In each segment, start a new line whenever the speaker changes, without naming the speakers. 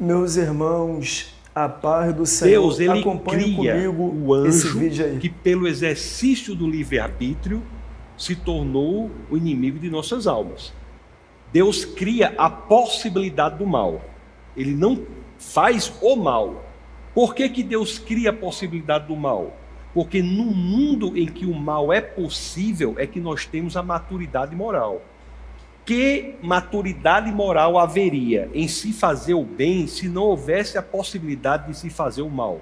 Meus irmãos, a paz do Senhor,
Deus, ele
acompanhe
cria
comigo
o
esse
anjo
vídeo aí.
que, pelo exercício do livre-arbítrio, se tornou o inimigo de nossas almas. Deus cria a possibilidade do mal. Ele não faz o mal. Por que que Deus cria a possibilidade do mal? Porque no mundo em que o mal é possível, é que nós temos a maturidade moral. Que maturidade moral haveria em se fazer o bem se não houvesse a possibilidade de se fazer o mal?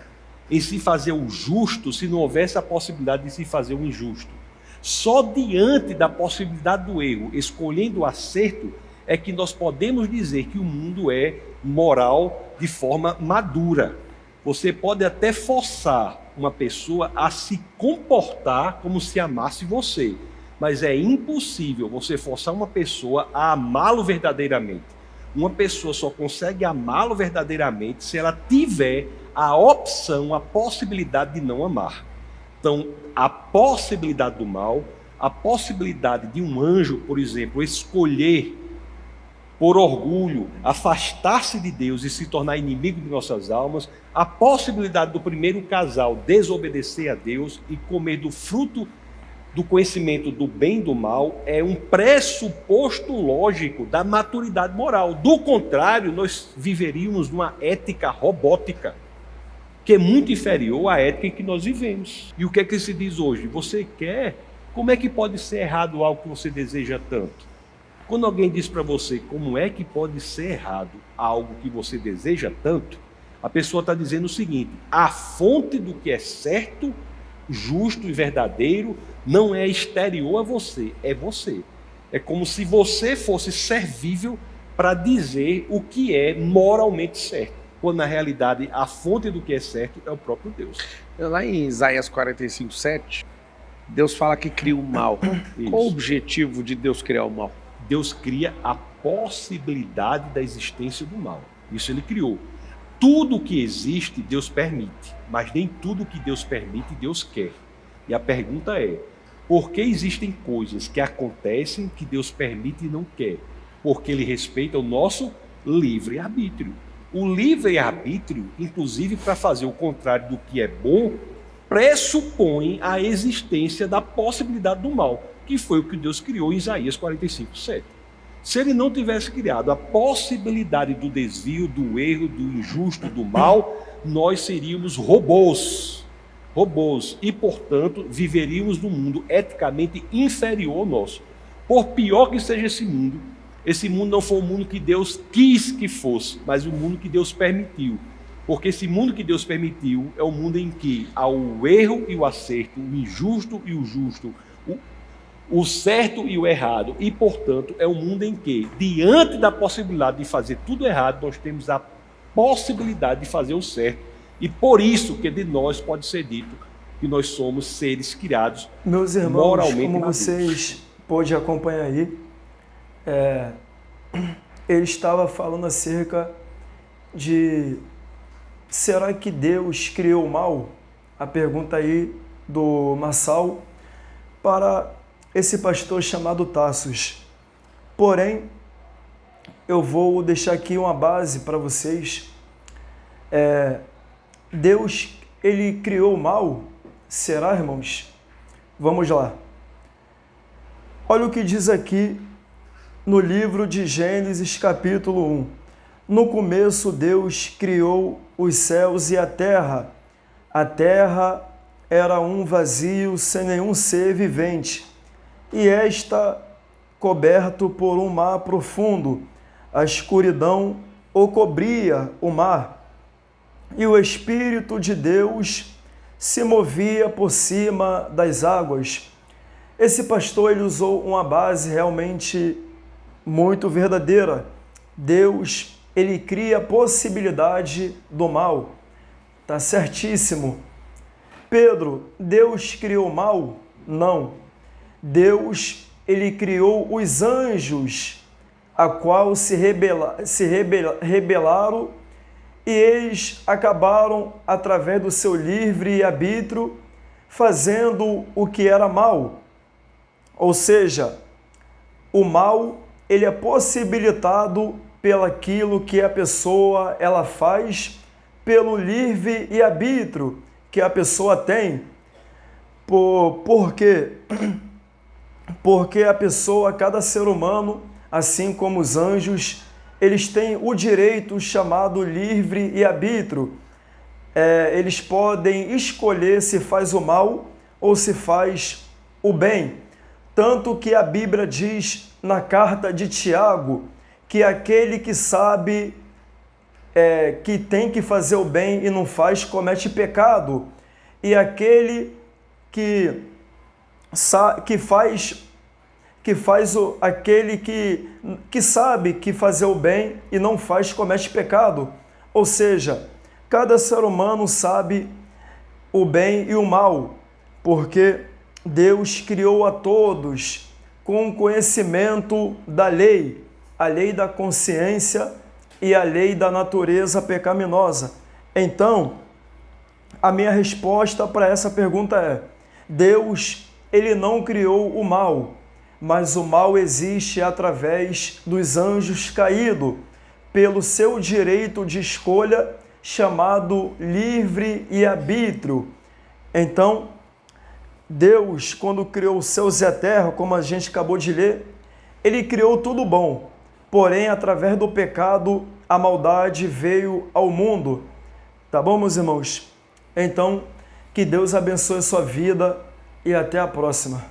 Em se fazer o justo se não houvesse a possibilidade de se fazer o injusto? Só diante da possibilidade do erro, escolhendo o acerto, é que nós podemos dizer que o mundo é moral de forma madura. Você pode até forçar uma pessoa a se comportar como se amasse você, mas é impossível você forçar uma pessoa a amá-lo verdadeiramente. Uma pessoa só consegue amá-lo verdadeiramente se ela tiver a opção, a possibilidade de não amar. Então, a possibilidade do mal, a possibilidade de um anjo, por exemplo, escolher por orgulho, afastar-se de Deus e se tornar inimigo de nossas almas, a possibilidade do primeiro casal desobedecer a Deus e comer do fruto do conhecimento do bem e do mal é um pressuposto lógico da maturidade moral. Do contrário, nós viveríamos numa ética robótica, que é muito inferior à ética em que nós vivemos. E o que é que se diz hoje? Você quer? Como é que pode ser errado algo que você deseja tanto? Quando alguém diz para você como é que pode ser errado algo que você deseja tanto, a pessoa está dizendo o seguinte: a fonte do que é certo, justo e verdadeiro não é exterior a você, é você. É como se você fosse servível para dizer o que é moralmente certo, quando na realidade a fonte do que é certo é o próprio Deus.
Lá em Isaías 45:7, Deus fala que cria o mal.
Isso.
Qual o objetivo de Deus criar o mal?
Deus cria a possibilidade da existência do mal. Isso ele criou. Tudo que existe, Deus permite, mas nem tudo que Deus permite, Deus quer. E a pergunta é: por que existem coisas que acontecem que Deus permite e não quer? Porque Ele respeita o nosso livre-arbítrio. O livre-arbítrio, inclusive para fazer o contrário do que é bom, pressupõe a existência da possibilidade do mal, que foi o que Deus criou em Isaías 45:7. Se ele não tivesse criado a possibilidade do desvio, do erro, do injusto, do mal, nós seríamos robôs, e, portanto, viveríamos num mundo eticamente inferior ao nosso. Por pior que seja esse mundo não foi o mundo que Deus quis que fosse, mas o mundo que Deus permitiu. Porque esse mundo que Deus permitiu é o mundo em que há o erro e o acerto, o injusto e o justo, o certo e o errado. E, portanto, é um mundo em que, diante da possibilidade de fazer tudo errado, nós temos a possibilidade de fazer o certo. E por isso que de nós pode ser dito que nós somos seres criados
Meus irmãos,
moralmente
como
maduros.
vocês podem acompanhar aí, ele estava falando acerca de: será que Deus criou o mal? A pergunta aí do Massal para esse pastor chamado Tassos. Porém, eu vou deixar aqui uma base para vocês. Deus, ele criou o mal? Será, irmãos? Vamos lá. Olha o que diz aqui no livro de Gênesis, capítulo 1. No começo, Deus criou os céus e a terra. A terra era um vazio sem nenhum ser vivente, e esta coberto por um mar profundo. A escuridão o cobria o mar, e o Espírito de Deus se movia por cima das águas. Esse pastor ele usou uma base realmente muito verdadeira. Deus, ele cria a possibilidade do mal. Tá certíssimo. Pedro, Deus criou o mal? Não. Deus, ele criou os anjos, a qual se rebelaram, e eles acabaram, através do seu livre-arbítrio, fazendo o que era mal. Ou seja, o mal, ele é possibilitado pelaquilo que a pessoa ela faz, pelo livre e arbítrio que a pessoa tem. Por quê? Porque a pessoa, cada ser humano, assim como os anjos, eles têm o direito chamado livre e arbítrio. Eles podem escolher se faz o mal ou se faz o bem. Tanto que a Bíblia diz na carta de Tiago que aquele que sabe que tem que fazer o bem e não faz, comete pecado. E aquele que sabe que fazer o bem e não faz, comete pecado. Ou seja, cada ser humano sabe o bem e o mal, porque Deus criou a todos com conhecimento da lei, a lei da consciência e a lei da natureza pecaminosa. Então, a minha resposta para essa pergunta é: Deus, ele não criou o mal, mas o mal existe através dos anjos caídos, pelo seu direito de escolha, chamado livre e arbítrio. Então, Deus, quando criou os céus e a terra, como a gente acabou de ler, ele criou tudo bom, porém, através do pecado, a maldade veio ao mundo. Tá bom, meus irmãos? Então, que Deus abençoe a sua vida e até a próxima.